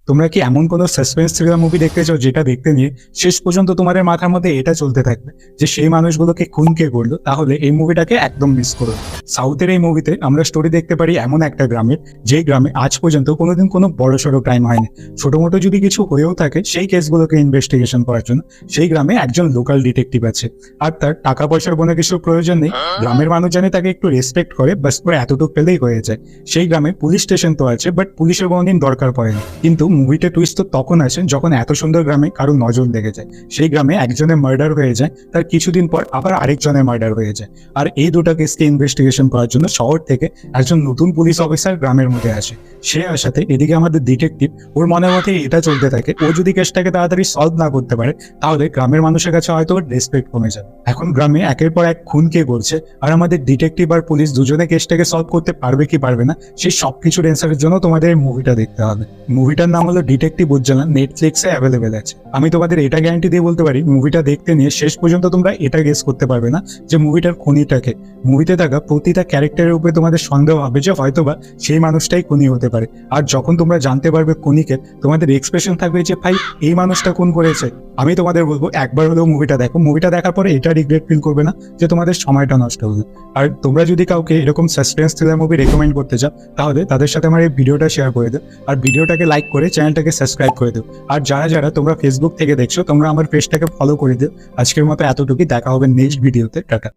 তোমরা কি এমন কোনো সাসপেন্স থ্রিলার মুভি দেখতে চাও যেটা দেখতে নিয়ে শেষ পর্যন্ত তোমাদের মাথার মধ্যে এটা চলতে থাকবে যে সেই মানুষগুলোকে খুন কে করলো? তাহলে এই মুভিটাকে একদম মিস করো। সাউথের এই মুভিতে আমরা স্টোরি দেখতে পারি এমন একটা গ্রামের, যেই গ্রামে আজ পর্যন্ত কোনোদিন কোনো বড়সড় ক্রাইম হয়নি। ছোট মোটো যদি কিছু হয়েও থাকে, সেই কেসগুলোকে ইনভেস্টিগেশন করার জন্য সেই গ্রামে একজন লোকাল ডিটেকটিভ আছে। আর তার টাকা পয়সার কোনো কিছুর প্রয়োজন নেই। গ্রামের মানুষ জানে তাকে একটু রেসপেক্ট করে, বাস করে এতটুকু পেলেই হয়ে যায়। সেই গ্রামে পুলিশ স্টেশন তো আছে, বাট পুলিশের কোনোদিন দরকার পড়ে না। কিন্তু মুভিতে টুইস্ট তো তখন আসে যখন এত সুন্দর গ্রামে কারো নজর লেগে যায়। সেই গ্রামে একজনের মার্ডার হয়ে যায়, তার কিছুদিন পর আবার আরেকজনের মার্ডার হয়ে যায়। আর এই দুটো কেসকে ইনভেস্টিগেশন করার জন্য শহর থেকে একজন নতুন পুলিশ অফিসার গ্রামের মধ্যে আসে। সে আসাতে এদিকে আমাদের ডিটেকটিভ, ওর মনের মধ্যে এটা চলতে থাকে, ও যদি কেসটাকে তাড়াতাড়ি সলভ না করতে পারে তাহলে গ্রামের মানুষের কাছে হয়তো ওর রেসপেক্ট কমে যাবে। এখন গ্রামে একের পর এক খুন কে করছে, আর আমাদের ডিটেকটিভ আর পুলিশ দুজনে কেসটাকে সলভ করতে পারবে কি পারবে না, সেই সবকিছুর অ্যান্সারের জন্য তোমাদের এই মুভিটা দেখতে হবে। মুভিটার নাম হলো ডিটেকটিভ উজ্জ্বলা, নেটফ্লিক্সে অ্যাভেলেবেল আছে। আমি তোমাদের এটা গ্যারান্টি দিয়ে বলতে পারি, মুভিটা দেখতে নিয়ে শেষ পর্যন্ত তোমরা এটা গেস করতে পারবে না যে মুভিটার খুনিটাকে। মুভিতে থাকা প্রতিটা ক্যারেক্টারের উপরে তোমাদের সন্দেহ হবে যে হয়তোবা সেই মানুষটাই খুনি হতে পারে। আর যখন তোমরা জানতে পারবে খুনিকে, তোমাদের এক্সপ্রেশন থাকবে যে ভাই এই মানুষটা খুন করেছে। আমি তোমাদের বলবো একবার হলেও মুভিটা দেখো। মুভিটা দেখার পরে এটা রিগ্রেট ফিল করবে না যে তোমাদের সময়টা নষ্ট হবে। আর তোমরা যদি কাউকে এরকম সাসপেন্স থ্রিলার মুভি রেকমেন্ড করতে চাও, তাহলে তাদের সাথে আমার এই ভিডিওটা শেয়ার করে দাও, আর ভিডিওটাকে লাইক করে চ্যানেলটাকে সাবস্ক্রাইব করে দাও। আর যারা যারা তোমরা ফেসবুক থেকে দেখছো, তোমরা আমার পেজটাকে ফলো করে দিও। আজকের মতো এতটুকুই, দেখা হবে নেক্সট ভিডিওতে। টাটা।